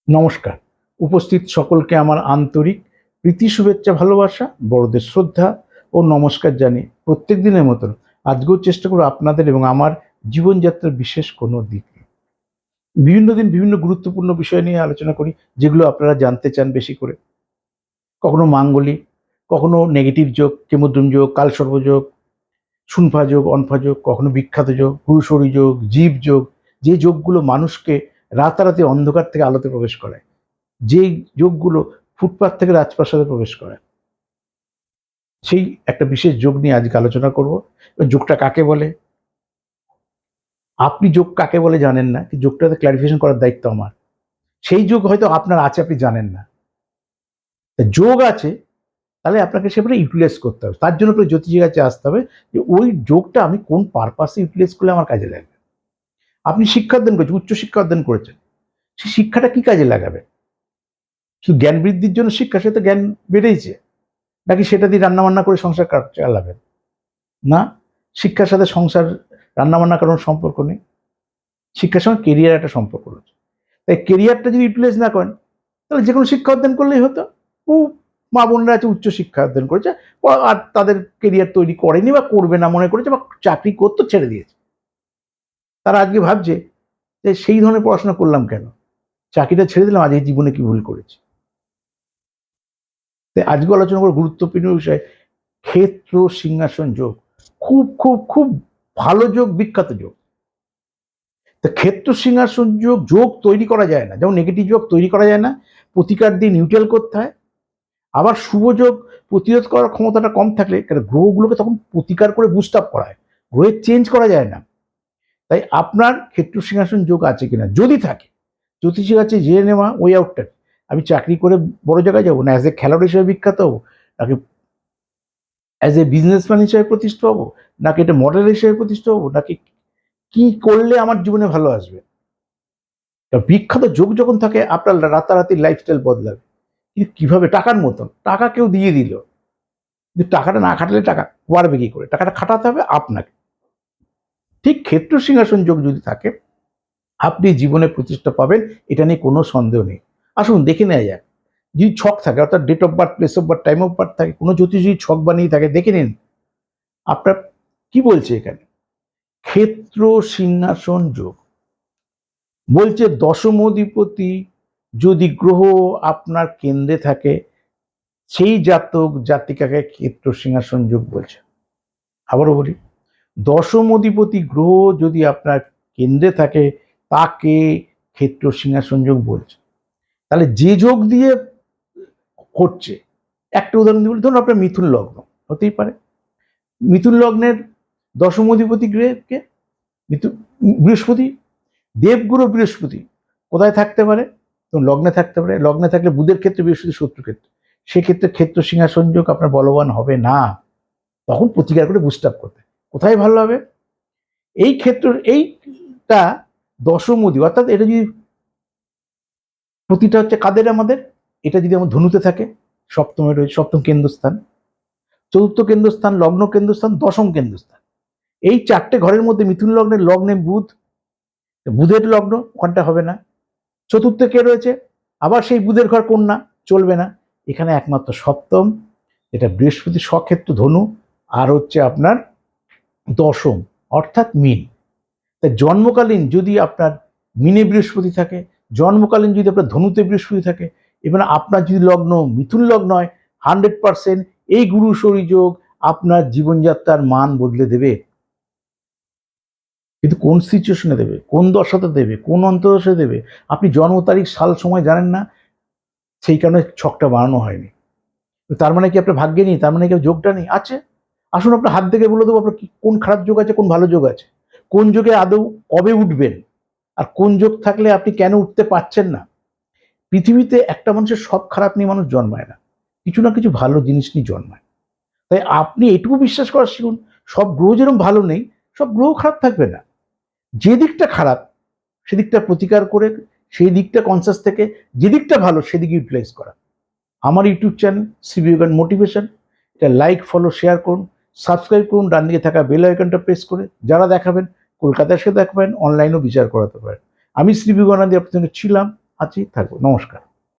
নমস্কার। উপস্থিত সকলকে আমার আন্তরিক প্রীতি, শুভেচ্ছা, ভালোবাসা, বড়দের শ্রদ্ধা ও নমস্কার জানিয়ে প্রত্যেক দিনের মতন আজকেও চেষ্টা করব আপনাদের এবং আমার জীবনযাত্রার বিশেষ কোনো দিক নিয়ে। বিভিন্ন দিন বিভিন্ন গুরুত্বপূর্ণ বিষয় নিয়ে আলোচনা করি, যেগুলো আপনারা জানতে চান বেশি করে। কখনো মাঙ্গলিক, কখনো নেগেটিভ যোগ, কেমদ্রুম যোগ, কালসর্প যোগ, শুনফা যোগ, অনফা যোগ, কখনো বিখ্যাত যোগ, গুরুশরী যোগ, জীব যোগ, যে যোগগুলো মানুষকে রাতারাতি অন্ধকার থেকে আলোতে প্রবেশ করায়, যেই যোগগুলো ফুটপাত থেকে রাজপ্রাসাদে প্রবেশ করে, সেই একটা বিশেষ যোগ নিয়ে আজকে আলোচনা করব। যোগটা কাকে বলে? আপনি যোগ কাকে বলে জানেন না, যোগটাতে ক্লারিফিকেশন করার দায়িত্ব আমার। সেই যোগ হয়তো আপনার আছে, আপনি জানেন না। যোগ আছে, তাহলে আপনাকে সেভাবে ইউটিলাইজ করতে হবে। তার জন্য আপনাকে জ্যোতিষীর কাছে আসতে হবে যে ওই যোগটা আমি কোন পারপাসে ইউটিলাইজ করলে আমার কাজে লাগবে। আপনি শিক্ষা অধ্যয়ন করেছেন, উচ্চ শিক্ষা অধ্যয়ন করেছেন, সেই শিক্ষাটা কি কাজে লাগাবে? শুধু জ্ঞান বৃদ্ধির জন্য শিক্ষা, সে তো জ্ঞান বেড়েইছে, নাকি সেটা দিয়ে রান্নাবান্না করে সংসার চালাবেন? না, শিক্ষার সাথে সংসার, রান্নাবান্না কারণ সম্পর্ক নেই। শিক্ষার সঙ্গে কেরিয়ার একটা সম্পর্ক রয়েছে। তাই কেরিয়ারটা যদি ইউটিলাইজ না করেন, তাহলে যে কোনো শিক্ষা অধ্যয়ন করলেই হতো। ও মা বোনরা আছে উচ্চ শিক্ষা অধ্যয়ন করেছে, আর তাদের কেরিয়ার তৈরি করেনি বা করবে না মনে করেছে, বা চাকরি করতে ছেড়ে দিয়েছে। তারা আজকে ভাবছে যে সেই ধরনের পড়াশোনা করলাম কেন, চাকরিটা ছেড়ে দিলাম, আজকে জীবনে কি ভুল করেছি। তাই আজকে আলোচনা করব গুরুত্বপূর্ণ বিষয়, ক্ষেত্র সিংহাসন যোগ। খুব খুব খুব ভালো যোগ, বিখ্যাত যোগ। তা ক্ষেত্র সিংহাসন যোগ যোগ তৈরি করা যায় না, যেমন নেগেটিভ যোগ তৈরি করা যায় না, প্রতিকার দিয়ে নিউট্রাল করতে হয়। আবার শুভ যোগ প্রতিরোধ করার ক্ষমতাটা কম থাকলে গ্রহগুলোকে তখন প্রতিকার করে বুস্ট আপ করা হয়, গ্রহের চেঞ্জ করা যায় না। তাই আপনার ক্ষেত্র সিংহাসন যোগ আছে কিনা, যদি থাকে জ্যোতিষীর কাছে জেনে নেওয়া ওই আউটটা। আমি চাকরি করে বড় জায়গায় যাবো, না অ্যাজ এ খেলোয়াড় হিসেবে বিখ্যাত হবো, নাকি অ্যাজ এ বিজনেসম্যান হিসেবে প্রতিষ্ঠা হবো, নাকি এটা মডেল হিসেবে প্রতিষ্ঠা হবো, নাকি কি করলে আমার জীবনে ভালো আসবে। বিখ্যাত যোগ যখন থাকে, আপনার রাতারাতি লাইফস্টাইল বদলাবে। কিন্তু কিভাবে? টাকার মতন, টাকা কেউ দিয়ে দিল, কিন্তু টাকাটা না খাটালে টাকা বাড়বে কি করে? টাকাটা খাটাতে হবে আপনাকে। ঠিক ক্ষেত্র সিংহাসন যোগ যদি থাকে, আপনি জীবনে প্রতিষ্ঠা পাবেন, এটা নিয়ে কোনো সন্দেহ নেই। আসুন দেখে নেওয়া যাক। যদি ছক থাকে, অর্থাৎ date of birth, place of birth, time of birth থাকে, কোনো জ্যোতিষ যদি ছক বানিয়ে থাকে, দেখে নিন আপনার কি বলছে এখানে। ক্ষেত্র সিংহাসন যোগ বলছে দশম অধিপতি যদি গ্রহ আপনার কেন্দ্রে থাকে, সেই জাতক জাতিকাকে ক্ষেত্র সিংহাসন যোগ বলছে। আবারও বলি, দশম অধিপতি গ্রহ যদি আপনার কেন্দ্রে থাকে, তাকে ক্ষেত্র সিংহাসন যোগ বলছে। তাহলে যে যোগ দিয়ে হচ্ছে, একটা উদাহরণ দিব, ধরুন আপনার মিথুন লগ্ন, হতেই পারে মিথুন লগ্নের দশম অধিপতি গ্রহকে মিথুন, বৃহস্পতি, দেবগুরু বৃহস্পতি কোথায় থাকতে পারে? তো লগ্নে থাকতে পারে। লগ্নে থাকলে বুধের ক্ষেত্রে বৃহস্পতি শত্রু ক্ষেত্র, সেক্ষেত্রে ক্ষেত্র সিংহাসন যোগ আপনার বলবান হবে না। তখন প্রতিকার করে বুস্ট আপ করতে কোথায় ভালো হবে? এই ক্ষেত্র, এইটা দশম অধিপতি, অর্থাৎ এটা যদি প্রতিটা হচ্ছে কাদের আমাদের, এটা যদি আমার ধনুতে থাকে, সপ্তমে রয়েছে, সপ্তম কেন্দ্রস্থান, চতুর্থ কেন্দ্রস্থান, লগ্ন কেন্দ্রস্থান, দশম কেন্দ্রস্থান। এই চারটে ঘরের মধ্যে মিথুন লগ্নের লগ্নে বুধ, বুধের লগ্ন ওখানটা হবে না। চতুর্থে কে রয়েছে? আবার সেই বুধের ঘর, কন্যা, চলবে না। এখানে একমাত্র সপ্তম, এটা বৃহস্পতি স্বক্ষেত্র ধনু, আর হচ্ছে আপনার দশম অর্থাৎ মিন। তাই জন্মকালীন যদি আপনার মিনে বৃহস্পতি থাকে, জন্মকালীন যদি আপনার ধনুতে বৃহস্পতি থাকে, এবার আপনার যদি লগ্ন মিথুন লগ্ন হয়, 100% এই গুরু শরী যোগ আপনার জীবনযাত্রার মান বদলে দেবে। কিন্তু কোন সিচুয়েশনে দেবে, কোন দশাতে দেবে, কোন অন্তদশে দেবে, আপনি জন্ম তারিখ, সাল, সময় জানেন না, সেই কারণে ছকটা বানানো হয়নি। তার মানে কি আপনার ভাগ্যে নেই? তার মানে কি যোগটা নেই? আছে। আসুন আপনার হাত থেকে বলে দেবো আপনার কি কোন খারাপ যোগ আছে, কোন ভালো যোগ আছে, কোন যোগে আদৌ কবে উঠবেন, আর কোন যোগ থাকলে আপনি কেন উঠতে পারছেন না। পৃথিবীতে একটা মানুষের সব খারাপ নিয়ে মানুষ জন্মায় না, কিছু না কিছু ভালো জিনিস নিয়ে জন্মায়। তাই আপনি এটুকু বিশ্বাস করা শিখুন, সব গ্রহ যেরকম ভালো নেই, সব গ্রহ খারাপ থাকবে না। যে দিকটা খারাপ সেদিকটা প্রতিকার করে, সেই দিকটা কনসাস থেকে যে দিকটা ভালো সেদিকে ইউটিলাইজ করা। আমার ইউটিউব চ্যানেল সিবিওগান মোটিভেশন, এটা লাইক, ফলো, শেয়ার করুন, সাবস্ক্রাইব করুন, ডান দিকে থাকা বেল আইকনটা প্রেস করে। যারা দেখাবেন কলকাতায় এসে দেখাবেন, অনলাইনেও বিচার করাতে পারেন। আমি শ্রী বিবেকানন্দ আপনাদের সঙ্গে ছিলাম। আছি, থাকবো। নমস্কার।